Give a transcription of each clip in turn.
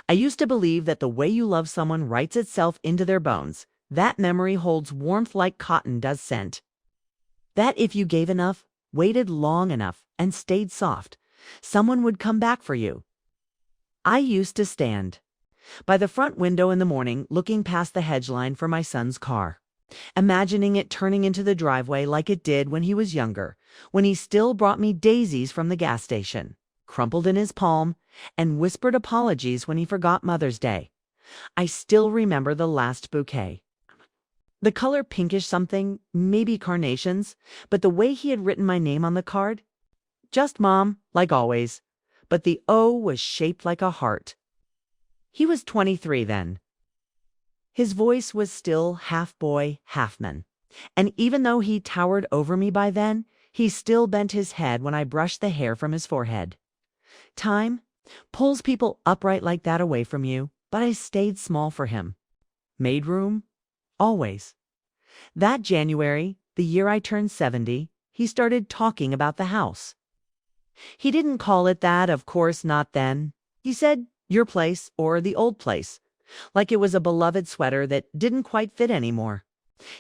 I used to believe that the way you love someone writes itself into their bones. That memory holds warmth like cotton does scent. That if you gave enough, waited long enough, and stayed soft, someone would come back for you. I used to stand by the front window in the morning, looking past the hedge line for my son's car, imagining it turning into the driveway like it did when he was younger, when he still brought me daisies from the gas station, crumpled in his palm, and whispered apologies when he forgot Mother's Day. I still remember the last bouquet. The color pinkish something, maybe carnations, but the way he had written my name on the card, just Mom, like always, but the O was shaped like a heart. He was 23 then. His voice was still half boy, half man, and even though he towered over me by then, he still bent his head when I brushed the hair from his forehead. Time pulls people upright like that away from you, but I stayed small for him. Made room, always. That January, the year I turned 70, he started talking about the house. He didn't call it that, of course, not then. He said, your place or the old place, like it was a beloved sweater that didn't quite fit anymore.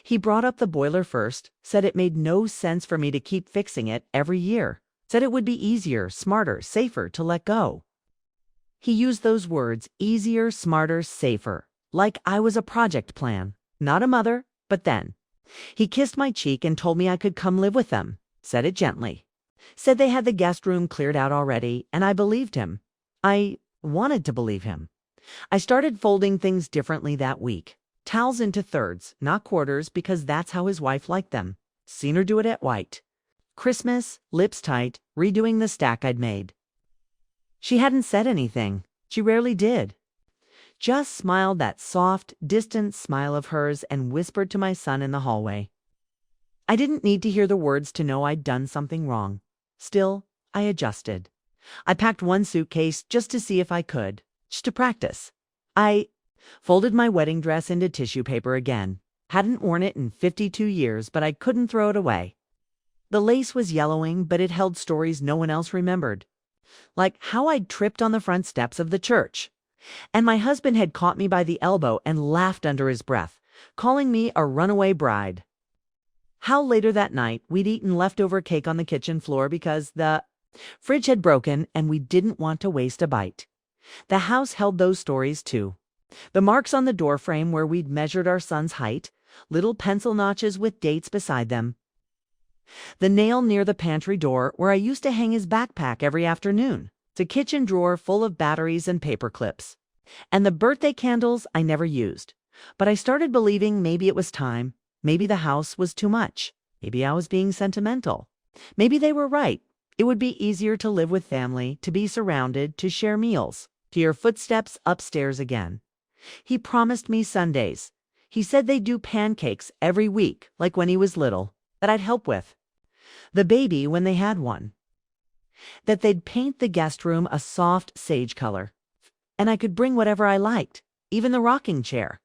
He brought up the boiler first, said it made no sense for me to keep fixing it every year, said it would be easier, smarter, safer to let go. He used those words, easier, smarter, safer, like I was a project plan, not a mother, but then. He kissed my cheek and told me I could come live with them, said it gently. Said they had the guest room cleared out already, and I believed him. I wanted to believe him. I started folding things differently that week. Towels into thirds, not quarters, because that's how his wife liked them. Seen her do it at White. Christmas, lips tight, redoing the stack I'd made. She hadn't said anything. She rarely did. Just smiled that soft, distant smile of hers and whispered to my son in the hallway. I didn't need to hear the words to know I'd done something wrong. Still, I adjusted. I packed one suitcase just to see if I could, just to practice. I folded my wedding dress into tissue paper again. Hadn't worn it in 52 years, but I couldn't throw it away. The lace was yellowing, but it held stories no one else remembered. Like how I'd tripped on the front steps of the church, and my husband had caught me by the elbow and laughed under his breath, calling me a runaway bride. How later that night we'd eaten leftover cake on the kitchen floor because the fridge had broken and we didn't want to waste a bite. The house held those stories too. The marks on the doorframe where we'd measured our son's height, little pencil notches with dates beside them. The nail near the pantry door where I used to hang his backpack every afternoon. The kitchen drawer full of batteries and paper clips. And the birthday candles I never used. But I started believing maybe it was time. Maybe the house was too much. Maybe I was being sentimental. Maybe they were right. It would be easier to live with family, to be surrounded, to share meals, to hear footsteps upstairs again. He promised me Sundays. He said they'd do pancakes every week, like when he was little, that I'd help with. The baby when they had one. That they'd paint the guest room a soft sage color. And I could bring whatever I liked, even the rocking chair.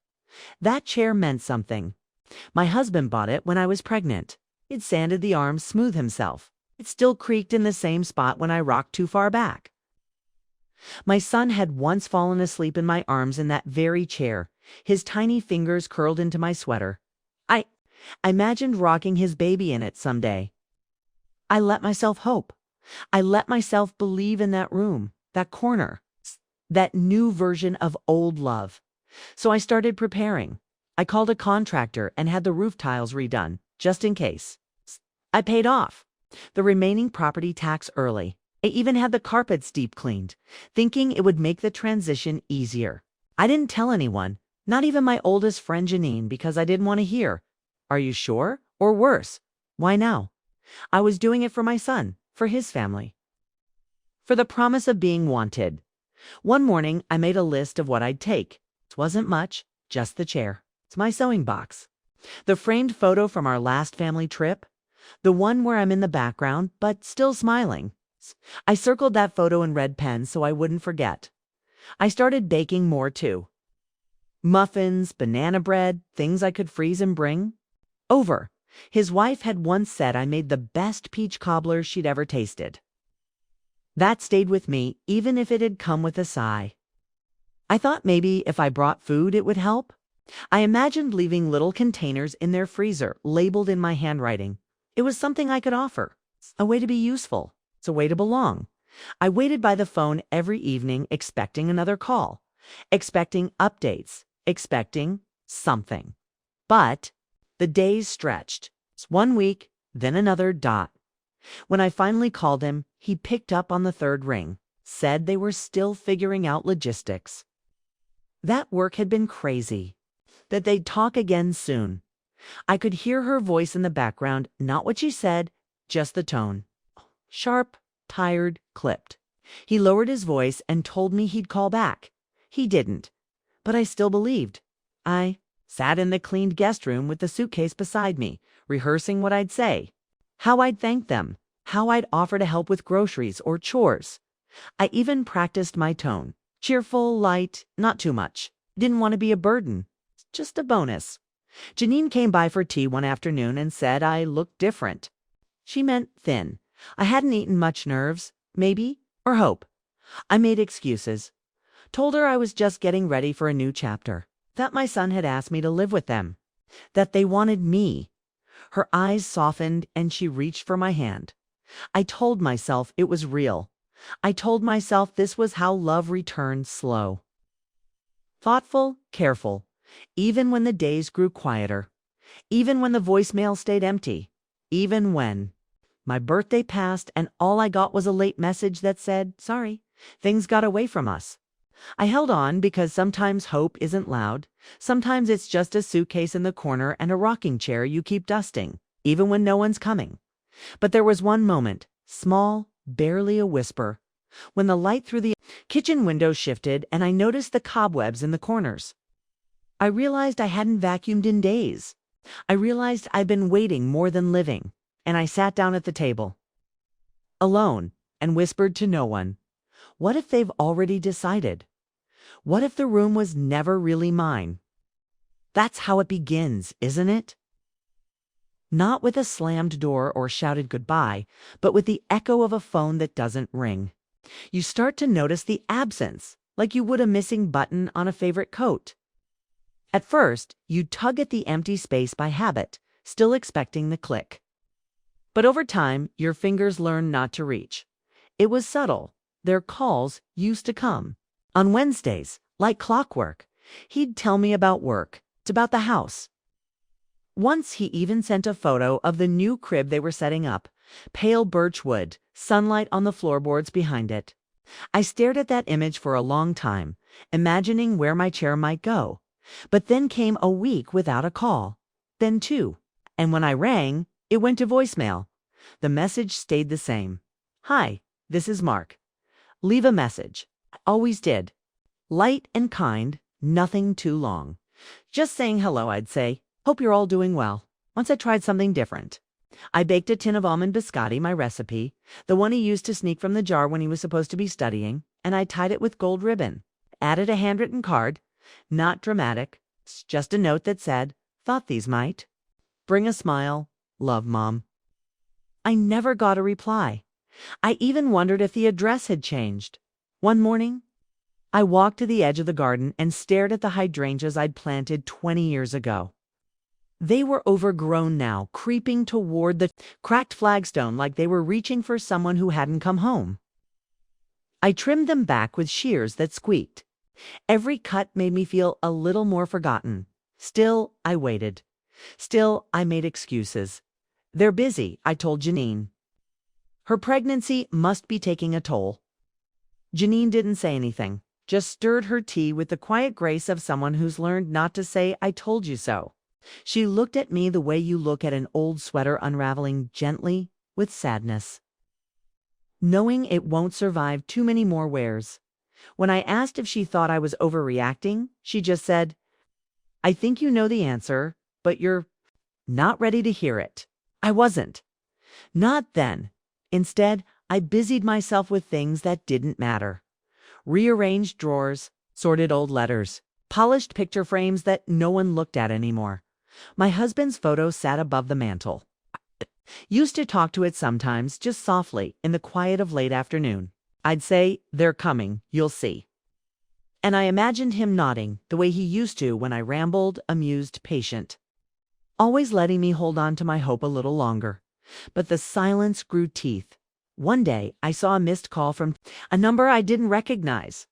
That chair meant something. My husband bought it when I was pregnant. It sanded the arms smooth himself. It still creaked in the same spot when I rocked too far back. My son had once fallen asleep in my arms in that very chair, his tiny fingers curled into my sweater. I imagined rocking his baby in it someday. I let myself hope. I let myself believe in that room, that corner, that new version of old love. So I started preparing. I called a contractor and had the roof tiles redone, just in case. I paid off the remaining property tax early. I even had the carpets deep cleaned, thinking it would make the transition easier. I didn't tell anyone, not even my oldest friend Janine, because I didn't want to hear, "Are you sure?" Or worse, "Why now?" I was doing it for my son, for his family. For the promise of being wanted. One morning, I made a list of what I'd take. It wasn't much, just the chair. It's my sewing box. The framed photo from our last family trip. The one where I'm in the background, but still smiling. I circled that photo in red pen so I wouldn't forget. I started baking more too. Muffins, banana bread, things I could freeze and bring. Over. His wife had once said I made the best peach cobbler she'd ever tasted. That stayed with me, even if it had come with a sigh. I thought maybe if I brought food, it would help. I imagined leaving little containers in their freezer, labeled in my handwriting. It was something I could offer, a way to be useful. It's a way to belong. I waited by the phone every evening, expecting another call, expecting updates, expecting something. But the days stretched. It's 1 week, then another dot. When I finally called him, he picked up on the third ring, said they were still figuring out logistics. That work had been crazy, that they'd talk again soon. I could hear her voice in the background, not what she said, just the tone. Sharp, tired, clipped. He lowered his voice and told me he'd call back. He didn't, but I still believed. I sat in the cleaned guest room with the suitcase beside me, rehearsing what I'd say, how I'd thank them, how I'd offer to help with groceries or chores. I even practiced my tone. Cheerful, light, not too much. Didn't want to be a burden, just a bonus. Janine came by for tea one afternoon and said I looked different. She meant thin. I hadn't eaten much nerves, maybe, or hope. I made excuses. Told her I was just getting ready for a new chapter, that my son had asked me to live with them, that they wanted me. Her eyes softened and she reached for my hand. I told myself it was real. I told myself this was how love returned slow. Thoughtful, careful, even when the days grew quieter, even when the voicemail stayed empty, even when my birthday passed and all I got was a late message that said, sorry, things got away from us. I held on because sometimes hope isn't loud. Sometimes it's just a suitcase in the corner and a rocking chair you keep dusting, even when no one's coming. But there was one moment, small, barely a whisper, when the light through the kitchen window shifted and I noticed the cobwebs in the corners. I realized I hadn't vacuumed in days. I realized I'd been waiting more than living, and I sat down at the table, alone, and whispered to no one. What if they've already decided? What if the room was never really mine? That's how it begins, isn't it? Not with a slammed door or shouted goodbye, but with the echo of a phone that doesn't ring. You start to notice the absence, like you would a missing button on a favorite coat. At first, you tug at the empty space by habit, still expecting the click. But over time, your fingers learn not to reach. It was subtle. Their calls used to come. On Wednesdays, like clockwork, he'd tell me about work, about the house. Once he even sent a photo of the new crib they were setting up, pale birch wood, sunlight on the floorboards behind it. I stared at that image for a long time, imagining where my chair might go. But then came a week without a call, then 2. And when I rang, it went to voicemail. The message stayed the same. Hi, this is Mark. Leave a message. I always did. Light and kind, nothing too long. Just saying hello, I'd say. Hope you're all doing well. Once I tried something different. I baked a tin of almond biscotti, my recipe, the one he used to sneak from the jar when he was supposed to be studying, and I tied it with gold ribbon. Added a handwritten card. Not dramatic, just a note that said, thought these might bring a smile. Love, Mom. I never got a reply. I even wondered if the address had changed. One morning, I walked to the edge of the garden and stared at the hydrangeas I'd planted 20 years ago. They were overgrown now, creeping toward the cracked flagstone like they were reaching for someone who hadn't come home. I trimmed them back with shears that squeaked. Every cut made me feel a little more forgotten. Still, I waited. Still, I made excuses. They're busy, I told Janine. Her pregnancy must be taking a toll. Janine didn't say anything, just stirred her tea with the quiet grace of someone who's learned not to say, I told you so. She looked at me the way you look at an old sweater unraveling gently, with sadness, knowing it won't survive too many more wears. When I asked if she thought I was overreacting, she just said, I think you know the answer, but you're not ready to hear it. I wasn't. Not then. Instead, I busied myself with things that didn't matter. Rearranged drawers, sorted old letters, polished picture frames that no one looked at anymore. My husband's photo sat above the mantel. Used to talk to it sometimes, just softly, in the quiet of late afternoon. I'd say, they're coming, you'll see. And I imagined him nodding, the way he used to when I rambled, amused, patient, always letting me hold on to my hope a little longer. But the silence grew teeth. One day, I saw a missed call from a number I didn't recognize.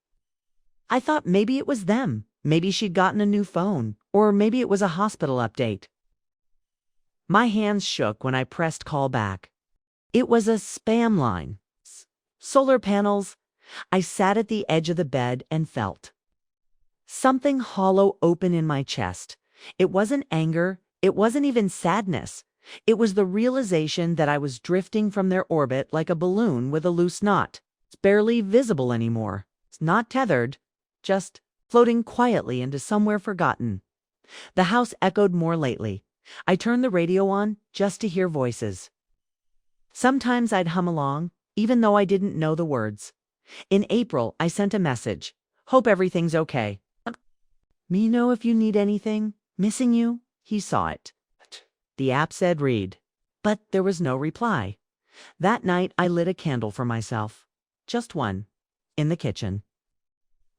I thought maybe it was them. Maybe she'd gotten a new phone, or maybe it was a hospital update. My hands shook when I pressed call back. It was a spam line. Solar panels. I sat at the edge of the bed and felt something hollow open in my chest. It wasn't anger. It wasn't even sadness. It was the realization that I was drifting from their orbit like a balloon with a loose knot. It's barely visible anymore. It's not tethered, just floating quietly into somewhere forgotten. The house echoed more lately. I turned the radio on just to hear voices. Sometimes I'd hum along, even though I didn't know the words. In April, I sent a message. Hope everything's okay. Me know if you need anything. Missing you. He saw it. The app said read. But there was no reply. That night, I lit a candle for myself. Just one. In the kitchen.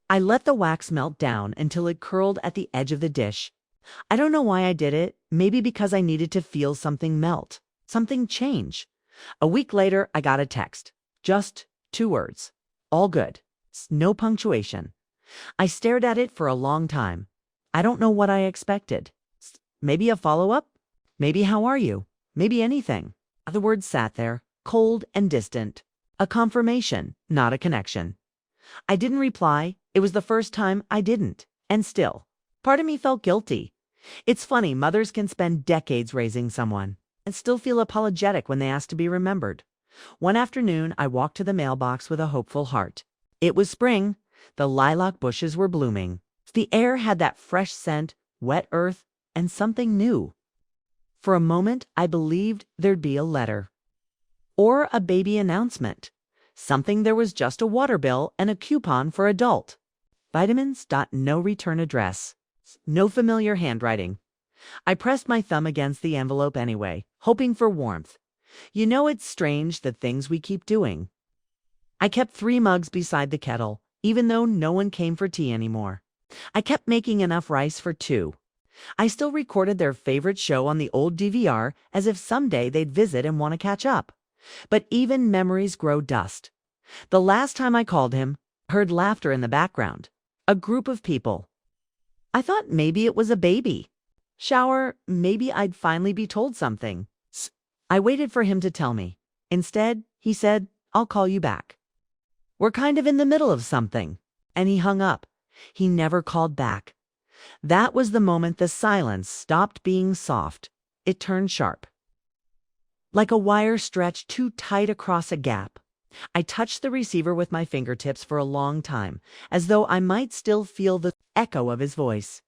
I let the wax melt down until it curled at the edge of the dish. I don't know why I did it. Maybe because I needed to feel something melt. Something change. A week later, I got a text. Just 2 words. All good. No punctuation. I stared at it for a long time. I don't know what I expected. Maybe a follow-up? Maybe how are you? Maybe anything. The words sat there, cold and distant. A confirmation, not a connection. I didn't reply. It was the first time I didn't. And still, part of me felt guilty. It's funny, mothers can spend decades raising someone and still feel apologetic when they ask to be remembered. One afternoon, I walked to the mailbox with a hopeful heart. It was spring. The lilac bushes were blooming. The air had that fresh scent, wet earth, and something new. For a moment, I believed there'd be a letter. Or a baby announcement. Something there was just a water bill and a coupon for adult. Vitamins. No return address. No familiar handwriting. I pressed my thumb against the envelope anyway, hoping for warmth. You know, it's strange the things we keep doing. I kept 3 mugs beside the kettle, even though no one came for tea anymore. I kept making enough rice for 2. I still recorded their favorite show on the old DVR as if someday they'd visit and want to catch up. But even memories grow dust. The last time I called him, I heard laughter in the background. A group of people. I thought maybe it was a baby shower. Maybe I'd finally be told something. I waited for him to tell me. Instead, he said, I'll call you back. We're kind of in the middle of something. And he hung up. He never called back. That was the moment the silence stopped being soft. It turned sharp. Like a wire stretched too tight across a gap. I touched the receiver with my fingertips for a long time, as though I might still feel the echo of his voice.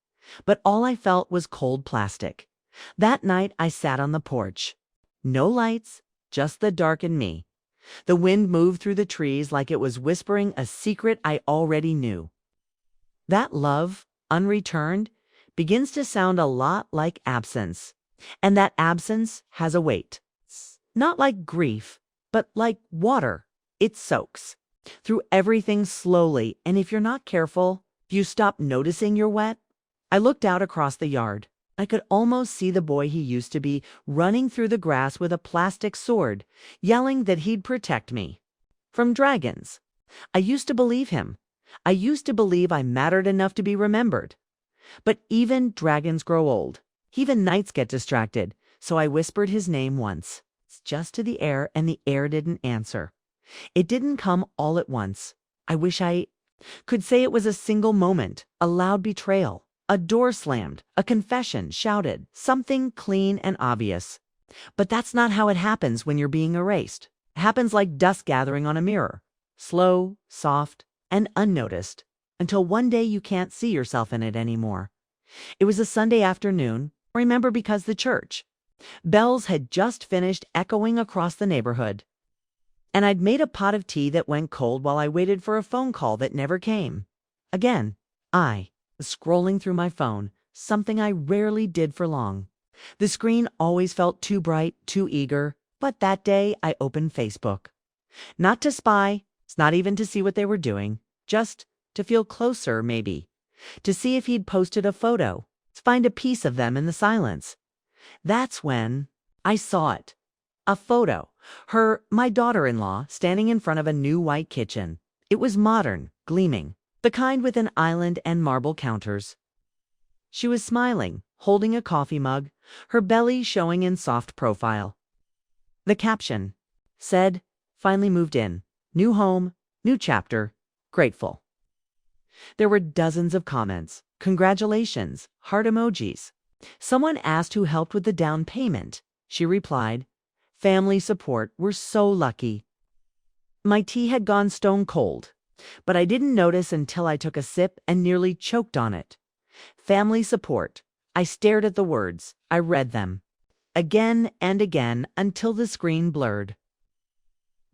But all I felt was cold plastic. That night I sat on the porch. No lights, just the dark and me. The wind moved through the trees like it was whispering a secret I already knew. That love, unreturned, begins to sound a lot like absence. And that absence has a weight. Not like grief, but like water. It soaks through everything slowly, and if you're not careful, you stop noticing you're wet. I looked out across the yard. I could almost see the boy he used to be running through the grass with a plastic sword, yelling that he'd protect me from dragons. I used to believe him. I used to believe I mattered enough to be remembered. But even dragons grow old. Even knights get distracted. So I whispered his name once, just to the air, and the air didn't answer. It didn't come all at once. I wish I could say it was a single moment, a loud betrayal, a door slammed, a confession shouted, something clean and obvious. But that's not how it happens when you're being erased. It happens like dust gathering on a mirror, slow, soft, and unnoticed, until one day you can't see yourself in it anymore. It was a Sunday afternoon, I remember, because the church bells had just finished echoing across the neighborhood. And I'd made a pot of tea that went cold while I waited for a phone call that never came. Again, I was scrolling through my phone, something I rarely did for long. The screen always felt too bright, too eager, but that day I opened Facebook. Not to spy, not even to see what they were doing, just to feel closer maybe, to see if he'd posted a photo, to find a piece of them in the silence. That's when I saw it. A photo. My daughter-in-law, standing in front of a new white kitchen. It was modern, gleaming, the kind with an island and marble counters. She was smiling, holding a coffee mug, her belly showing in soft profile. The caption said, "Finally moved in. New home, new chapter. Grateful." There were dozens of comments, congratulations, heart emojis. Someone asked who helped with the down payment. She replied, "Family support, we're so lucky." My tea had gone stone cold, but I didn't notice until I took a sip and nearly choked on it. Family support. I stared at the words. I read them. Again and again until the screen blurred.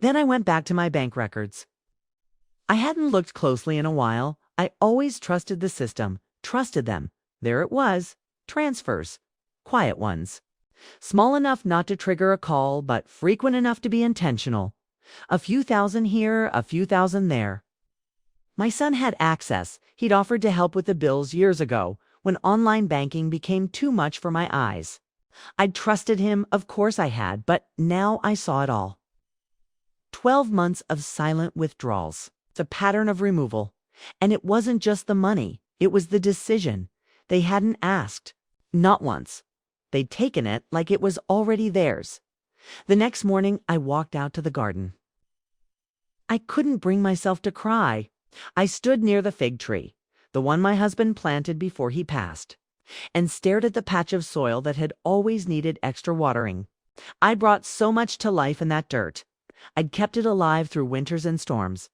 Then I went back to my bank records. I hadn't looked closely in a while. I always trusted the system, trusted them. There it was. Transfers. Quiet ones. Small enough not to trigger a call, but frequent enough to be intentional. A few thousand here, a few thousand there. My son had access. He'd offered to help with the bills years ago, when online banking became too much for my eyes. I'd trusted him, of course I had, but now I saw it all. 12 months of silent withdrawals. The pattern of removal. And it wasn't just the money, it was the decision. They hadn't asked. Not once. They'd taken it like it was already theirs. The next morning, I walked out to the garden. I couldn't bring myself to cry. I stood near the fig tree, the one my husband planted before he passed, and stared at the patch of soil that had always needed extra watering. I'd brought so much to life in that dirt. I'd kept it alive through winters and storms.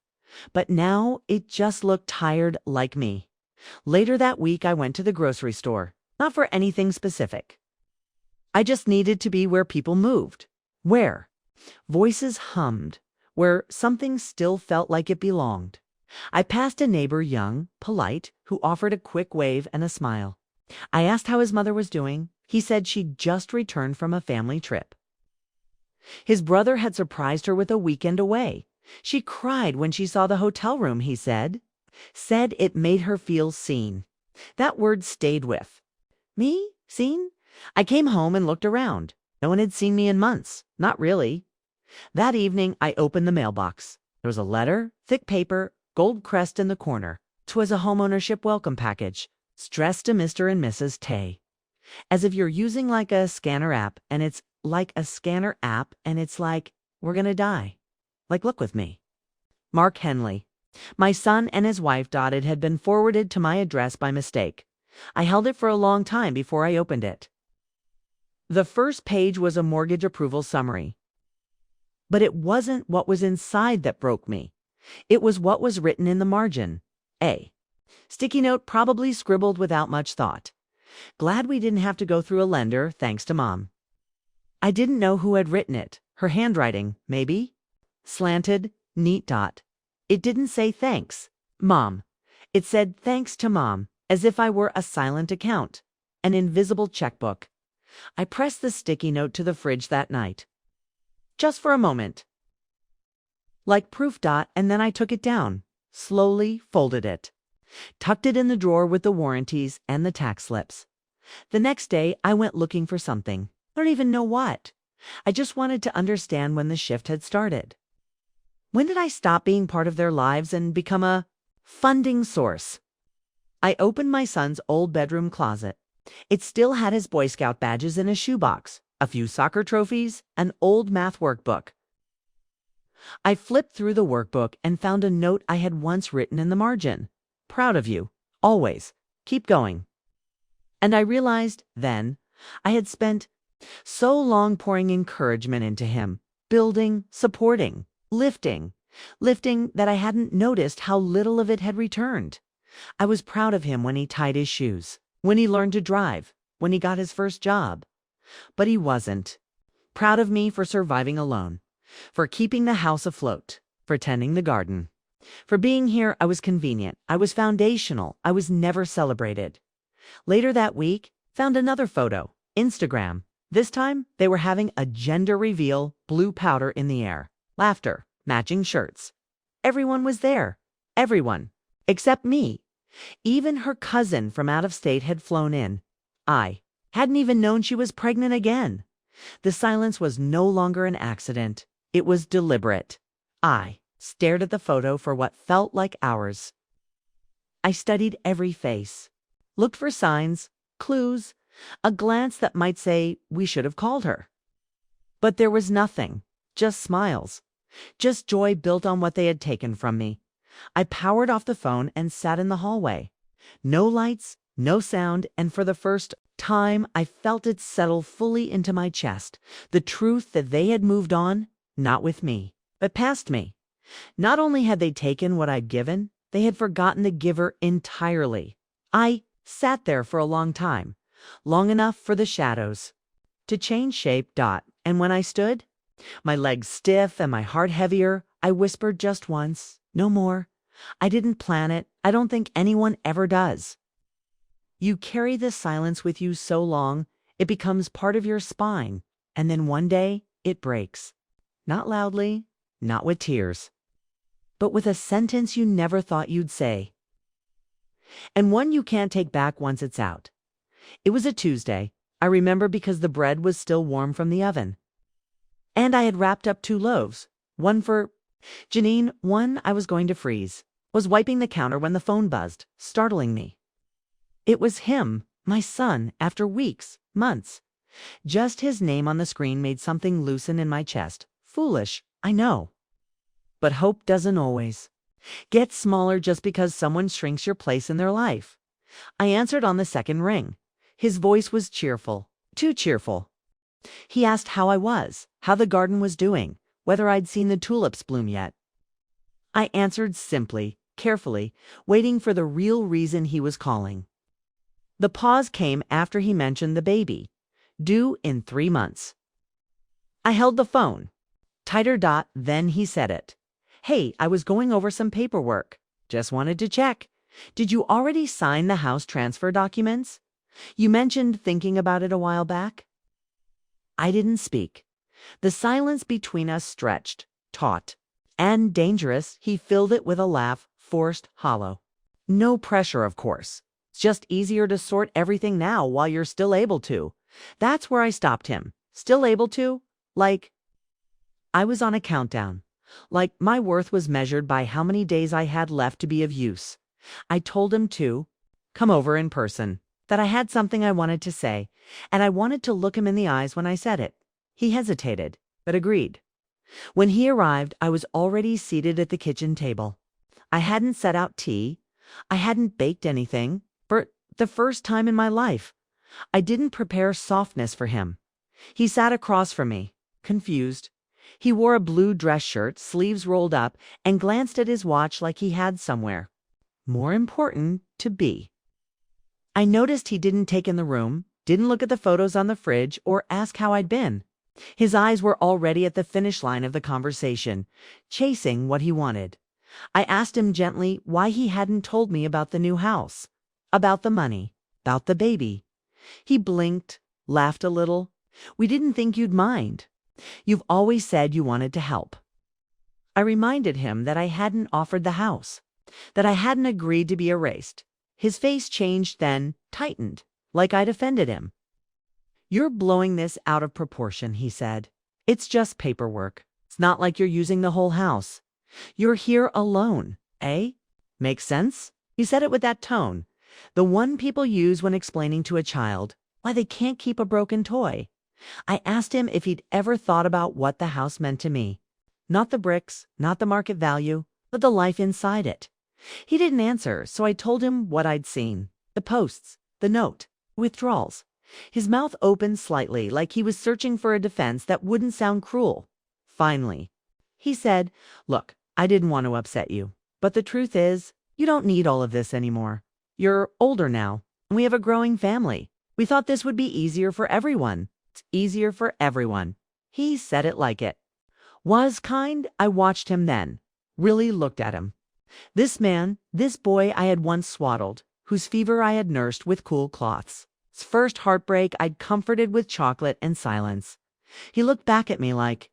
But now it just looked tired like me. Later that week, I went to the grocery store, not for anything specific. I just needed to be where people moved. Where voices hummed, where something still felt like it belonged. I passed a neighbor, young, polite, who offered a quick wave and a smile. I asked how his mother was doing. He said she'd just returned from a family trip. His brother had surprised her with a weekend away. She cried when she saw the hotel room, he said. Said it made her feel seen. That word stayed with me. Seen? I came home and looked around. No one had seen me in months. Not really. That evening, I opened the mailbox. There was a letter, thick paper, gold crest in the corner. 'Twas a homeownership welcome package, stressed to Mr. and Mrs. Tay. As if you're using like a scanner app, and it's like a scanner app, and it's like, we're gonna die. Like, look with me. Mark Henley. My son and his wife Dotted had been forwarded to my address by mistake. I held it for a long time before I opened it. The first page was a mortgage approval summary. But it wasn't what was inside that broke me. It was what was written in the margin. A. Sticky note probably scribbled without much thought. Glad we didn't have to go through a lender, thanks to Mom. I didn't know who had written it. Her handwriting, maybe? Slanted, neat dot. It didn't say thanks, Mom. It said thanks to Mom, as if I were a silent account, an invisible checkbook. I pressed the sticky note to the fridge that night. Just for a moment. Like proof dot, and then I took it down, slowly folded it, tucked it in the drawer with the warranties and the tax slips. The next day, I went looking for something. I don't even know what. I just wanted to understand when the shift had started. When did I stop being part of their lives and become a funding source? I opened my son's old bedroom closet. It still had his Boy Scout badges in a shoebox, a few soccer trophies, an old math workbook. I flipped through the workbook and found a note I had once written in the margin. Proud of you, always. Keep going. And I realized then I had spent so long pouring encouragement into him, building, supporting, lifting that I hadn't noticed how little of it had returned. I was proud of him when he tied his shoes, when he learned to drive, when he got his first job. But he wasn't. Proud of me for surviving alone, for keeping the house afloat, for tending the garden. For being here, I was convenient, I was foundational, I was never celebrated. Later that week, found another photo, Instagram. This time, they were having a gender reveal, blue powder in the air, laughter, matching shirts. Everyone was there. Everyone. Except me. Even her cousin from out of state had flown in. I hadn't even known she was pregnant again. The silence was no longer an accident. It was deliberate. I stared at the photo for what felt like hours. I studied every face, looked for signs, clues, a glance that might say we should have called her. But there was nothing, just smiles, just joy built on what they had taken from me. I powered off the phone and sat in the hallway. No lights, no sound, and for the first time I felt it settle fully into my chest, the truth that they had moved on, not with me, but past me. Not only had they taken what I'd given, they had forgotten the giver entirely. I sat there for a long time, long enough for the shadows to change shape. And when I stood, my legs stiff and my heart heavier, I whispered just once, no more. I didn't plan it. I don't think anyone ever does. You carry this silence with you so long, it becomes part of your spine, and then one day it breaks. Not loudly, not with tears, but with a sentence you never thought you'd say. And one you can't take back once it's out. It was a Tuesday, I remember, because the bread was still warm from the oven. And I had wrapped up 2 loaves, one for Janine, one I was going to freeze. Was wiping the counter when the phone buzzed, startling me. It was him, my son, after weeks, months. Just his name on the screen made something loosen in my chest. Foolish, I know. But hope doesn't always get smaller just because someone shrinks your place in their life. I answered on the second ring. His voice was cheerful, too cheerful. He asked how I was, how the garden was doing, whether I'd seen the tulips bloom yet. I answered simply, carefully, waiting for the real reason he was calling. The pause came after he mentioned the baby, due in 3 months. I held the phone. Tighter. Then he said it. Hey, I was going over some paperwork. Just wanted to check. Did you already sign the house transfer documents? You mentioned thinking about it a while back. I didn't speak. The silence between us stretched, taut, and dangerous. He filled it with a laugh, forced, hollow. No pressure, of course. It's just easier to sort everything now while you're still able to. That's where I stopped him. Still able to? Like I was on a countdown. Like my worth was measured by how many days I had left to be of use. I told him to come over in person, that I had something I wanted to say, and I wanted to look him in the eyes when I said it. He hesitated, but agreed. When he arrived, I was already seated at the kitchen table. I hadn't set out tea. I hadn't baked anything. For the first time in my life, I didn't prepare softness for him. He sat across from me, confused. He wore a blue dress shirt, sleeves rolled up, and glanced at his watch like he had somewhere more important to be. I noticed he didn't take in the room, didn't look at the photos on the fridge, or ask how I'd been. His eyes were already at the finish line of the conversation, chasing what he wanted. I asked him gently why he hadn't told me about the new house, about the money, about the baby. He blinked, laughed a little. We didn't think you'd mind. You've always said you wanted to help. I reminded him that I hadn't offered the house, that I hadn't agreed to be erased. His face changed, then tightened, like I'd offended him. You're blowing this out of proportion, he said. It's just paperwork. It's not like you're using the whole house. You're here alone, eh? Makes sense? He said it with that tone, the one people use when explaining to a child why they can't keep a broken toy. I asked him if he'd ever thought about what the house meant to me. Not the bricks, not the market value, but the life inside it. He didn't answer, so I told him what I'd seen. The posts, the note, withdrawals. His mouth opened slightly, like he was searching for a defense that wouldn't sound cruel. Finally, he said, Look, I didn't want to upset you, but the truth is, you don't need all of this anymore. You're older now, and we have a growing family. We thought this would be easier for everyone. It's easier for everyone. He said it like it was kind. I watched him then, really looked at him. This man, this boy I had once swaddled, whose fever I had nursed with cool cloths. His first heartbreak I'd comforted with chocolate and silence. He looked back at me like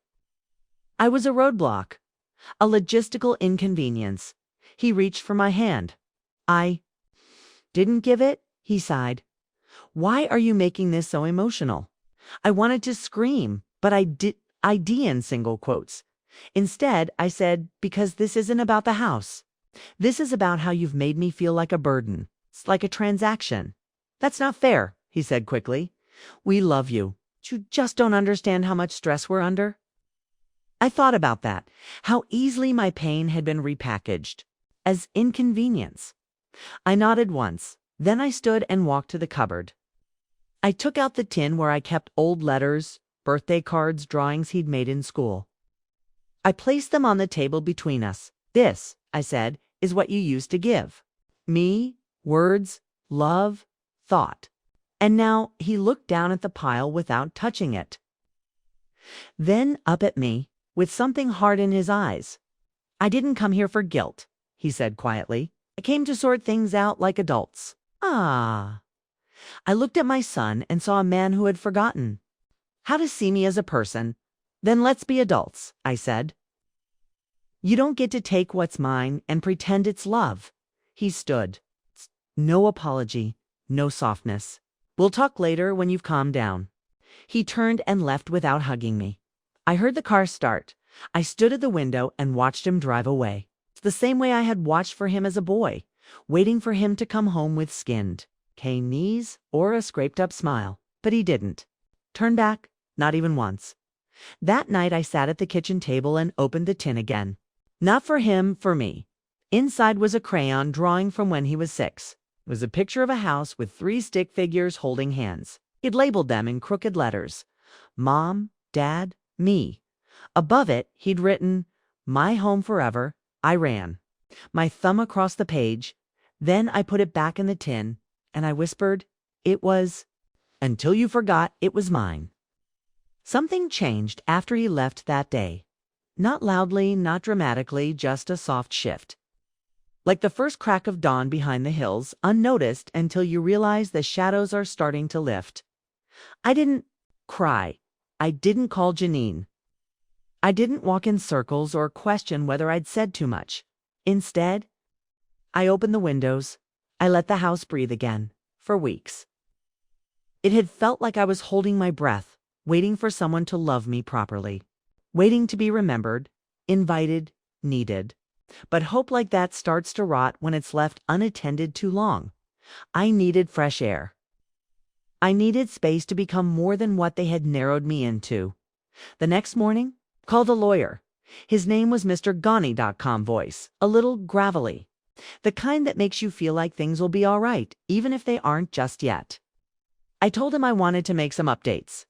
I was a roadblock, a logistical inconvenience. He reached for my hand. I didn't give it, he sighed. Why are you making this so emotional? I wanted to scream, but ID in single quotes. Instead, I said, because this isn't about the house. This is about how you've made me feel like a burden. It's like a transaction. That's not fair, he said quickly. We love you. You just don't understand how much stress we're under. I thought about that, how easily my pain had been repackaged as inconvenience. I nodded once, then I stood and walked to the cupboard. I took out the tin where I kept old letters, birthday cards, drawings he'd made in school. I placed them on the table between us. This, I said, is what you used to give. Me, words, love, thought. And now he looked down at the pile without touching it. Then up at me, with something hard in his eyes. I didn't come here for guilt, he said quietly. I came to sort things out like adults. Ah. I looked at my son and saw a man who had forgotten how to see me as a person. Then let's be adults, I said. You don't get to take what's mine and pretend it's love. He stood. No apology, no softness. We'll talk later when you've calmed down. He turned and left without hugging me. I heard the car start. I stood at the window and watched him drive away. The same way I had watched for him as a boy, waiting for him to come home with skinned knees or a scraped-up smile. But he didn't. Turn back, not even once. That night I sat at the kitchen table and opened the tin again. Not for him, for me. Inside was a crayon drawing from when he was 6. It was a picture of a house with 3 stick figures holding hands. He'd labeled them in crooked letters. Mom, Dad, me. Above it, he'd written, My home forever. I ran. My thumb across the page. Then I put it back in the tin, and I whispered, it was, until you forgot it was mine. Something changed after he left that day. Not loudly, not dramatically, just a soft shift. Like the first crack of dawn behind the hills, unnoticed until you realize the shadows are starting to lift. I didn't cry. I didn't call Janine. I didn't walk in circles or question whether I'd said too much. Instead, I opened the windows. I let the house breathe again, for weeks. It had felt like I was holding my breath, waiting for someone to love me properly. Waiting to be remembered, invited, needed. But hope like that starts to rot when it's left unattended too long. I needed fresh air. I needed space to become more than what they had narrowed me into. The next morning, called a lawyer. His name was Mr. Ghani.com voice, a little gravelly. The kind that makes you feel like things will be all right, even if they aren't just yet. I told him I wanted to make some updates.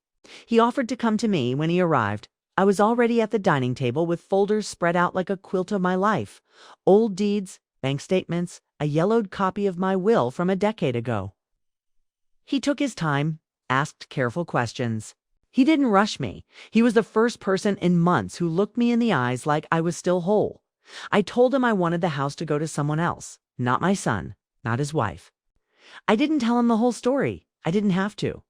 He offered to come to me when he arrived. I was already at the dining table with folders spread out like a quilt of my life. Old deeds, bank statements, a yellowed copy of my will from a decade ago. He took his time, asked careful questions. He didn't rush me. He was the first person in months who looked me in the eyes like I was still whole. I told him I wanted the house to go to someone else, not my son, not his wife. I didn't tell him the whole story. I didn't have to.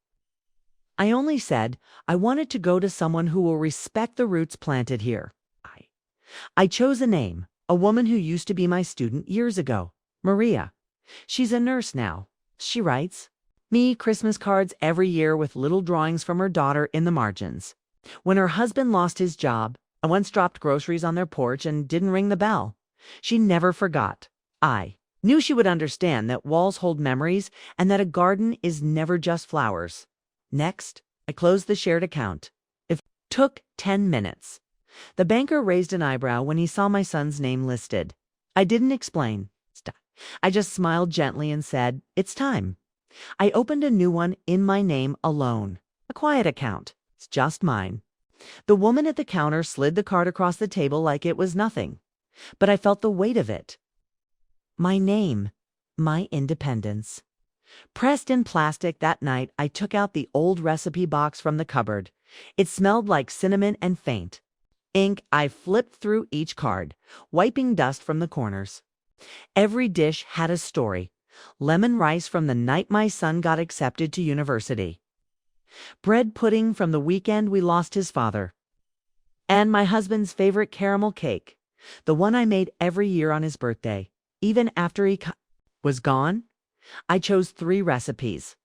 I only said I wanted to go to someone who will respect the roots planted here. I chose a name, a woman who used to be my student years ago, Maria. She's a nurse now. She writes me Christmas cards every year with little drawings from her daughter in the margins. When her husband lost his job, I once dropped groceries on their porch and didn't ring the bell. She never forgot. I knew she would understand that walls hold memories and that a garden is never just flowers. Next, I closed the shared account. It took 10 minutes. The banker raised an eyebrow when he saw my son's name listed. I didn't explain. I just smiled gently and said, it's time. I opened a new one in my name alone. A quiet account. It's just mine. The woman at the counter slid the card across the table like it was nothing. But I felt the weight of it. My name. My independence. Pressed in plastic that night, I took out the old recipe box from the cupboard. It smelled like cinnamon and faint. Ink, I flipped through each card, wiping dust from the corners. Every dish had a story. Lemon rice from the night my son got accepted to university. Bread pudding from the weekend we lost his father. And my husband's favorite caramel cake. The one I made every year on his birthday, even after he was gone. I chose 3 recipes,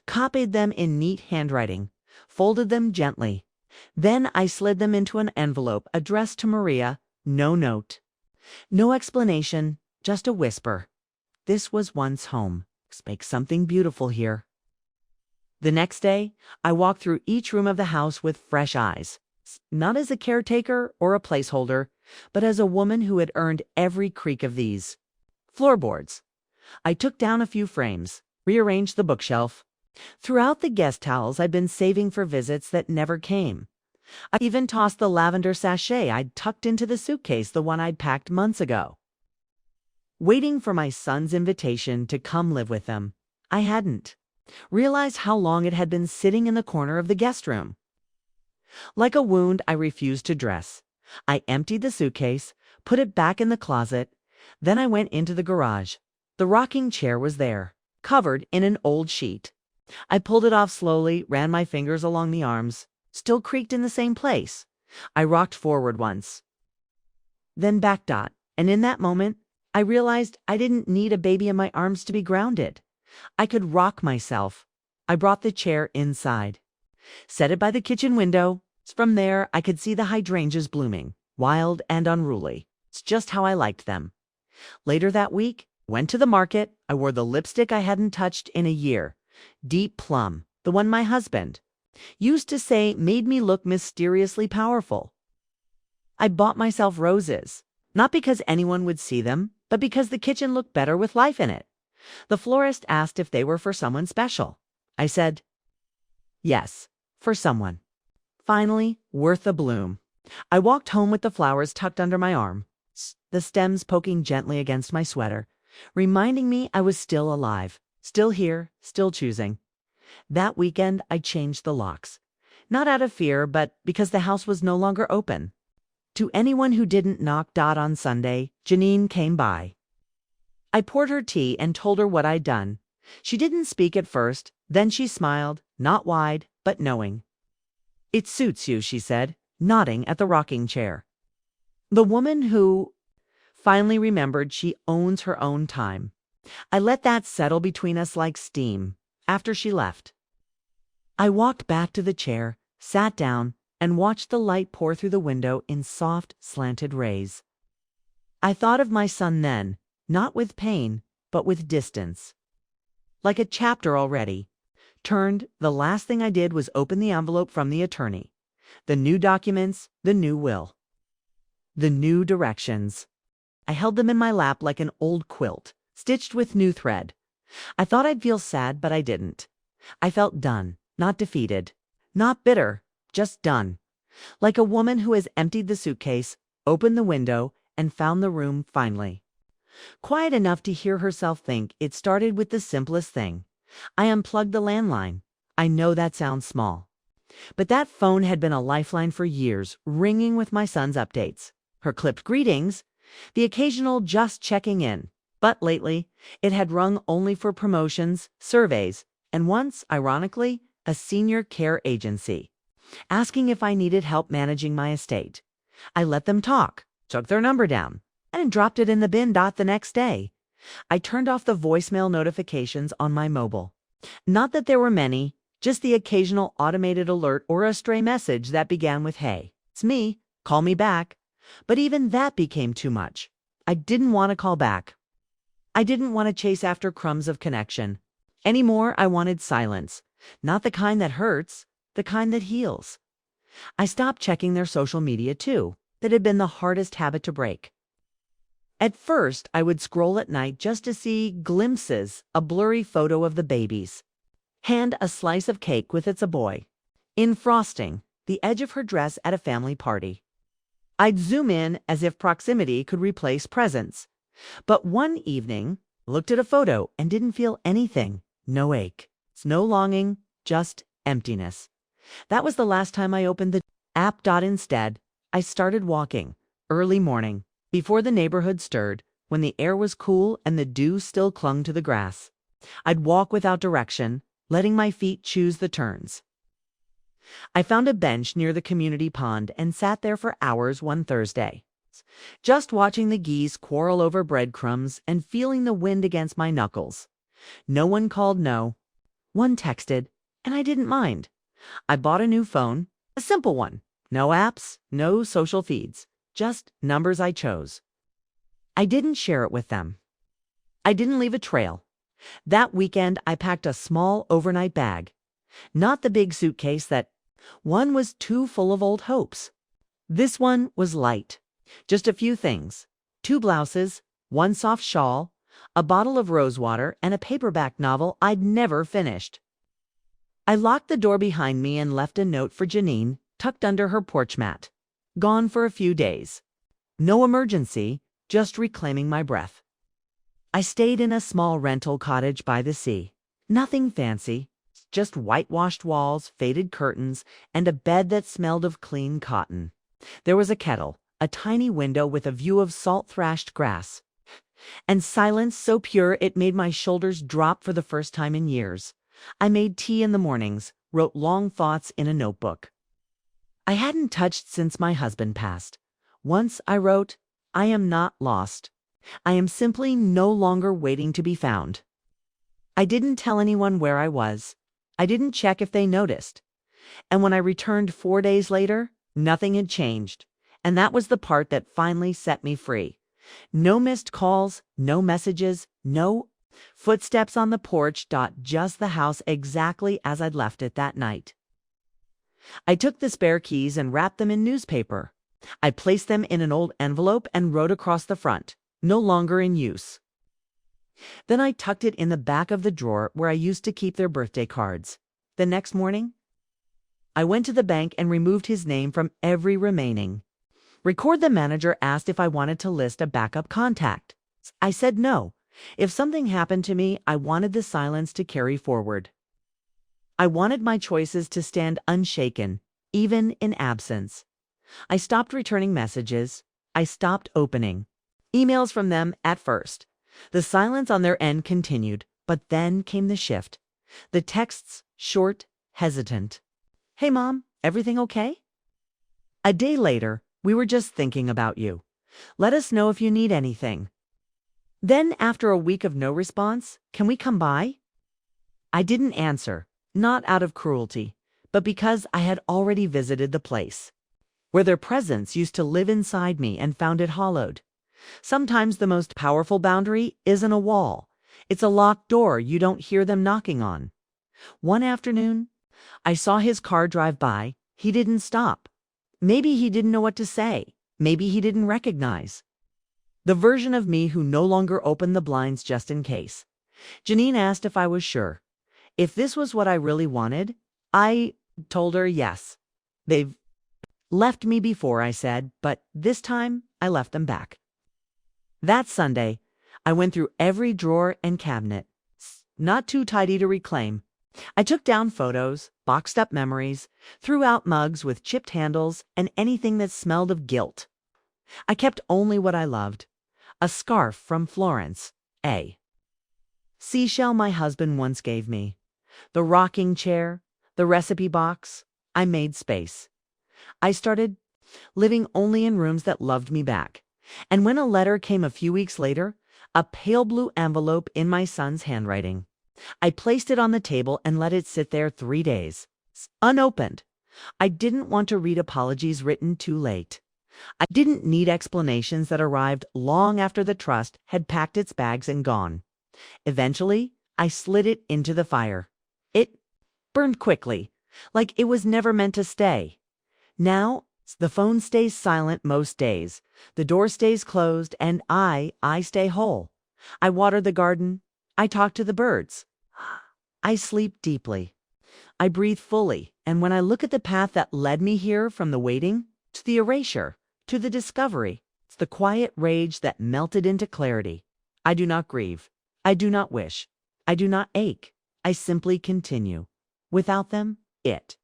copied them in neat handwriting, folded them gently. Then I slid them into an envelope addressed to Maria. No note, no explanation, just a whisper. This was once home. Let's make something beautiful here. The next day, I walked through each room of the house with fresh eyes, not as a caretaker or a placeholder, but as a woman who had earned every creak of these floorboards. I took down a few frames, rearranged the bookshelf. Throughout the guest towels I'd been saving for visits that never came. I even tossed the lavender sachet I'd tucked into the suitcase, the one I'd packed months ago. Waiting for my son's invitation to come live with them, I hadn't realized how long it had been sitting in the corner of the guest room. Like a wound I refused to dress, I emptied the suitcase, put it back in the closet. Then I went into the garage. The rocking chair was there, covered in an old sheet. I pulled it off slowly, ran my fingers along the arms. Still creaked in the same place. I rocked forward once, then back. And in that moment, I realized I didn't need a baby in my arms to be grounded. I could rock myself. I brought the chair inside, set it by the kitchen window. From there, I could see the hydrangeas blooming, wild and unruly. It's just how I liked them. Later that week, went to the market. I wore the lipstick I hadn't touched in a year. Deep plum, the one my husband used to say made me look mysteriously powerful. I bought myself roses, not because anyone would see them, but because the kitchen looked better with life in it. The florist asked if they were for someone special. I said, yes, for someone. Finally, worth a bloom. I walked home with the flowers tucked under my arm, the stems poking gently against my sweater, reminding me I was still alive, still here, still choosing. That weekend, I changed the locks. Not out of fear, but because the house was no longer open. To anyone who didn't knock on Sunday, Janine came by. I poured her tea and told her what I'd done. She didn't speak at first, then she smiled, not wide, but knowing. It suits you, she said, nodding at the rocking chair. The woman who finally remembered she owns her own time. I let that settle between us like steam. After she left, I walked back to the chair, sat down, and watched the light pour through the window in soft, slanted rays. I thought of my son then, not with pain, but with distance. Like a chapter already. Turned, the last thing I did was open the envelope from the attorney. The new documents, the new will. The new directions. I held them in my lap like an old quilt, stitched with new thread. I thought I'd feel sad, but I didn't. I felt done, not defeated, not bitter, just done. Like a woman who has emptied the suitcase, opened the window, and found the room finally. Quiet enough to hear herself think it started with the simplest thing. I unplugged the landline. I know that sounds small, but that phone had been a lifeline for years, ringing with my son's updates, her clipped greetings, the occasional just checking in. But lately, it had rung only for promotions, surveys, and once, ironically, a senior care agency, asking if I needed help managing my estate. I let them talk, took their number down, and dropped it in the bin. The next day, I turned off the voicemail notifications on my mobile. Not that there were many, just the occasional automated alert or a stray message that began with, "Hey, it's me, call me back." But even that became too much. I didn't want to call back. I didn't want to chase after crumbs of connection. Anymore, I wanted silence. Not the kind that hurts, the kind that heals. I stopped checking their social media too. That had been the hardest habit to break. At first, I would scroll at night just to see glimpses, a blurry photo of the babies. Hand a slice of cake with it's a boy. In frosting, the edge of her dress at a family party. I'd zoom in as if proximity could replace presence. But one evening, looked at a photo and didn't feel anything. No ache. No longing, just emptiness. That was the last time I opened the app. Instead, I started walking, early morning, before the neighborhood stirred, when the air was cool and the dew still clung to the grass. I'd walk without direction, letting my feet choose the turns. I found a bench near the community pond and sat there for hours one Thursday. just watching the geese quarrel over breadcrumbs and feeling the wind against my knuckles. No one called, no. One texted, and I didn't mind. I bought a new phone, a simple one. No apps, no social feeds, just numbers I chose. I didn't share it with them. I didn't leave a trail. That weekend, I packed a small overnight bag. Not the big suitcase that one was too full of old hopes. This one was light. Just a few things. 2 blouses, 1 soft shawl, a bottle of rosewater, and a paperback novel I'd never finished. I locked the door behind me and left a note for Janine tucked under her porch mat. Gone for a few days. No emergency, just reclaiming my breath. I stayed in a small rental cottage by the sea. Nothing fancy, just whitewashed walls, faded curtains, and a bed that smelled of clean cotton. There was a kettle, a tiny window with a view of salt-thrashed grass, and silence so pure it made my shoulders drop for the first time in years. I made tea in the mornings, wrote long thoughts in a notebook I hadn't touched since my husband passed. Once I wrote, "I am not lost. I am simply no longer waiting to be found." I didn't tell anyone where I was. I didn't check if they noticed. And when I returned 4 days later, nothing had changed. And that was the part that finally set me free. No missed calls, no messages, no footsteps on the porch. Just the house exactly as I'd left it that night. I took the spare keys and wrapped them in newspaper. I placed them in an old envelope and wrote across the front, "No longer in use." Then I tucked it in the back of the drawer where I used to keep their birthday cards. The next morning, I went to the bank and removed his name from every remaining. Record the manager asked if I wanted to list a backup contact. I said no. If something happened to me, I wanted the silence to carry forward. I wanted my choices to stand unshaken, even in absence. I stopped returning messages. I stopped opening emails from them at first. The silence on their end continued, but then came the shift. The texts, short, hesitant. "Hey, Mom, everything okay?" A day later, "We were just thinking about you. Let us know if you need anything." Then, after a week of no response, "Can we come by?" I didn't answer, not out of cruelty, but because I had already visited the place, where their presence used to live inside me and found it hollowed. Sometimes the most powerful boundary isn't a wall. It's a locked door you don't hear them knocking on. One afternoon, I saw his car drive by. He didn't stop. Maybe he didn't know what to say. Maybe he didn't recognize the version of me who no longer opened the blinds just in case. Janine asked if I was sure. If this was what I really wanted, I told her yes. "They've left me before," I said, "but this time I left them back." That Sunday, I went through every drawer and cabinet, not too tidy to reclaim. I took down photos, boxed up memories, threw out mugs with chipped handles, and anything that smelled of guilt. I kept only what I loved. A scarf from Florence, a seashell my husband once gave me, the rocking chair, the recipe box. I made space. I started living only in rooms that loved me back. And when a letter came a few weeks later, a pale blue envelope in my son's handwriting, I placed it on the table and let it sit there 3 days, unopened. I didn't want to read apologies written too late. I didn't need explanations that arrived long after the trust had packed its bags and gone. Eventually, I slid it into the fire. It burned quickly, like it was never meant to stay. Now, the phone stays silent most days. The door stays closed, and I stay whole. I water the garden. I talk to the birds. I sleep deeply. I breathe fully, and when I look at the path that led me here, from the waiting to the erasure to the discovery, it's the quiet rage that melted into clarity. I do not grieve. I do not wish. I do not ache. I simply continue. Without them, it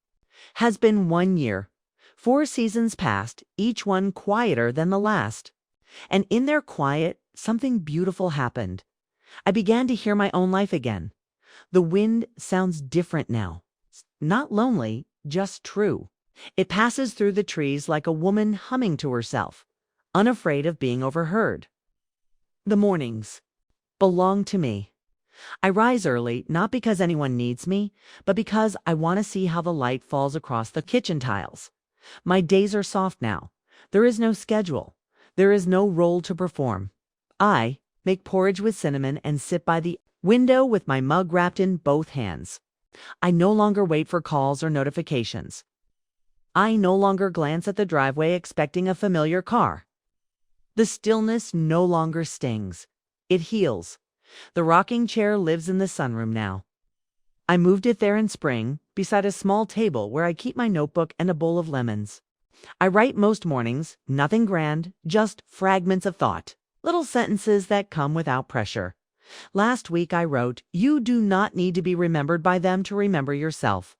has been 1 year. 4 seasons passed, each one quieter than the last. And in their quiet, something beautiful happened. I began to hear my own life again. The wind sounds different now. Not lonely, just true. It passes through the trees like a woman humming to herself. unafraid of being overheard. The mornings belong to me. I rise early, not because anyone needs me, but because I want to see how the light falls across the kitchen tiles. My days are soft now. There is no schedule. There is no role to perform. I make porridge with cinnamon and sit by the window with my mug wrapped in both hands. I no longer wait for calls or notifications. I no longer glance at the driveway expecting a familiar car. The stillness no longer stings. It heals. The rocking chair lives in the sunroom now. I moved it there in spring, beside a small table where I keep my notebook and a bowl of lemons. I write most mornings, nothing grand, just fragments of thought, little sentences that come without pressure. Last week I wrote, "You do not need to be remembered by them to remember yourself."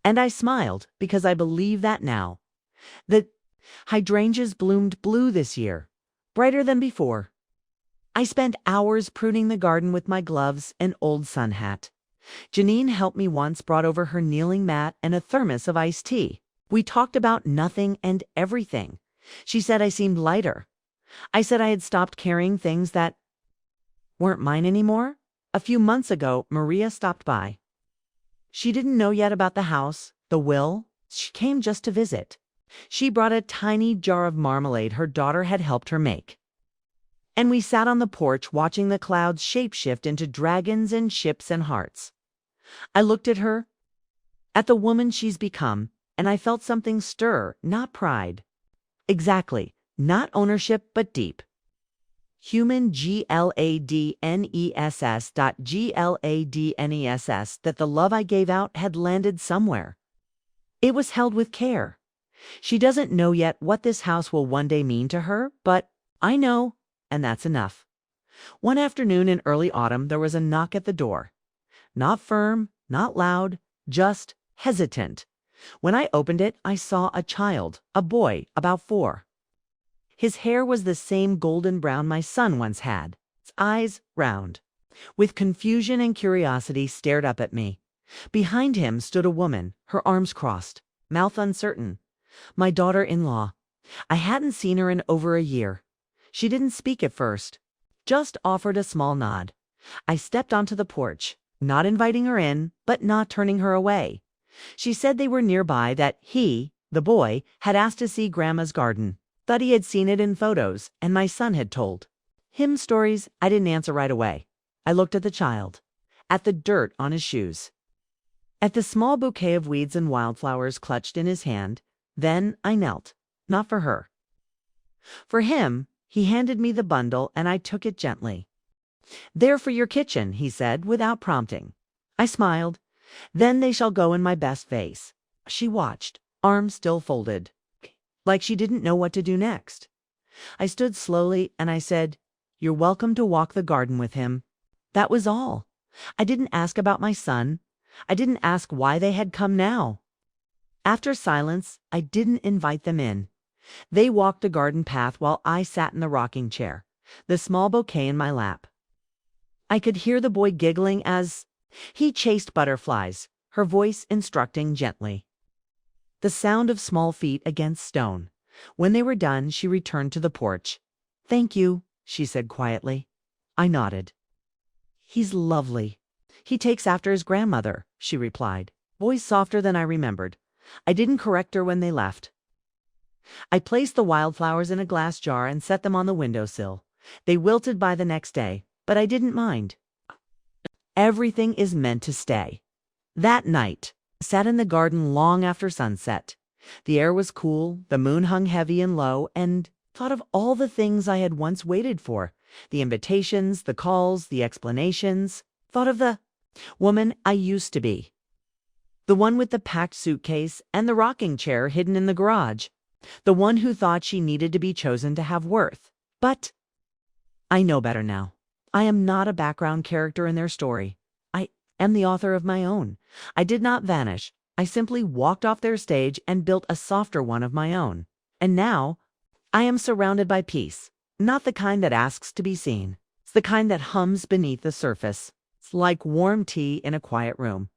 And I smiled because I believe that now. The hydrangeas bloomed blue this year, brighter than before. I spent hours pruning the garden with my gloves and old sun hat. Janine helped me once, brought over her kneeling mat and a thermos of iced tea. We talked about nothing and everything. She said I seemed lighter. I said I had stopped carrying things that weren't mine anymore. A few months ago, Maria stopped by. She didn't know yet about the house, the will. She came just to visit. She brought a tiny jar of marmalade her daughter had helped her make. And we sat on the porch watching the clouds shapeshift into dragons and ships and hearts. I looked at her, at the woman she's become, and I felt something stir, not pride. Exactly, not ownership, but deep. Human gladness. That the love I gave out had landed somewhere. It was held with care. She doesn't know yet what this house will one day mean to her, but I know, and that's enough. One afternoon in early autumn, there was a knock at the door. Not firm, not loud, just hesitant. When I opened it, I saw a child, a boy, about 4. His hair was the same golden brown my son once had, his eyes round. With confusion and curiosity stared up at me. Behind him stood a woman, her arms crossed, mouth uncertain. My daughter-in-law. I hadn't seen her in over a year. She didn't speak at first, just offered a small nod. I stepped onto the porch, not inviting her in, but not turning her away. She said they were nearby, that he, the boy, had asked to see Grandma's garden. Thought he had seen it in photos, and my son had told him stories. I didn't answer right away. I looked at the child, at the dirt on his shoes, at the small bouquet of weeds and wildflowers clutched in his hand. Then I knelt, not for her. For him. He handed me the bundle, and I took it gently. "They're for your kitchen," he said, without prompting. I smiled. "Then they shall go in my best vase." She watched, arms still folded, like she didn't know what to do next. I stood slowly, and I said, "You're welcome to walk the garden with him." That was all. I didn't ask about my son. I didn't ask why they had come now. After silence, I didn't invite them in. They walked the garden path while I sat in the rocking chair, the small bouquet in my lap. I could hear the boy giggling as he chased butterflies, her voice instructing gently. The sound of small feet against stone. When they were done, she returned to the porch. "Thank you," she said quietly. I nodded. "He's lovely. He takes after his grandmother," she replied, voice softer than I remembered. I didn't correct her when they left. I placed the wildflowers in a glass jar and set them on the windowsill. They wilted by the next day, but I didn't mind. Everything is meant to stay. That night, I sat in the garden long after sunset. The air was cool, the moon hung heavy and low, and thought of all the things I had once waited for. The invitations, the calls, the explanations. Thought of the woman I used to be. The one with the packed suitcase and the rocking chair hidden in the garage. The one who thought she needed to be chosen to have worth. But I know better now. I am not a background character in their story. I am the author of my own. I did not vanish. I simply walked off their stage and built a softer one of my own. And now I am surrounded by peace. Not the kind that asks to be seen. It's the kind that hums beneath the surface. It's like warm tea in a quiet room.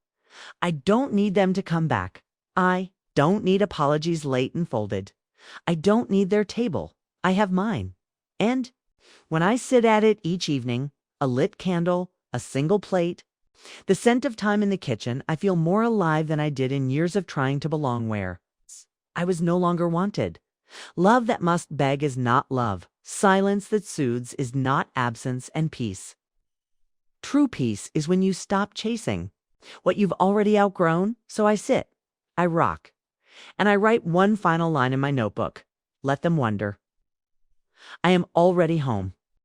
I don't need them to come back. I don't need apologies late and folded. I don't need their table. I have mine. And when I sit at it each evening, a lit candle, a single plate, the scent of time in the kitchen, I feel more alive than I did in years of trying to belong where I was no longer wanted. Love that must beg is not love. Silence that soothes is not absence and peace. True peace is when you stop chasing what you've already outgrown. So I sit, I rock, and I write one final line in my notebook. Let them wonder. I am already home.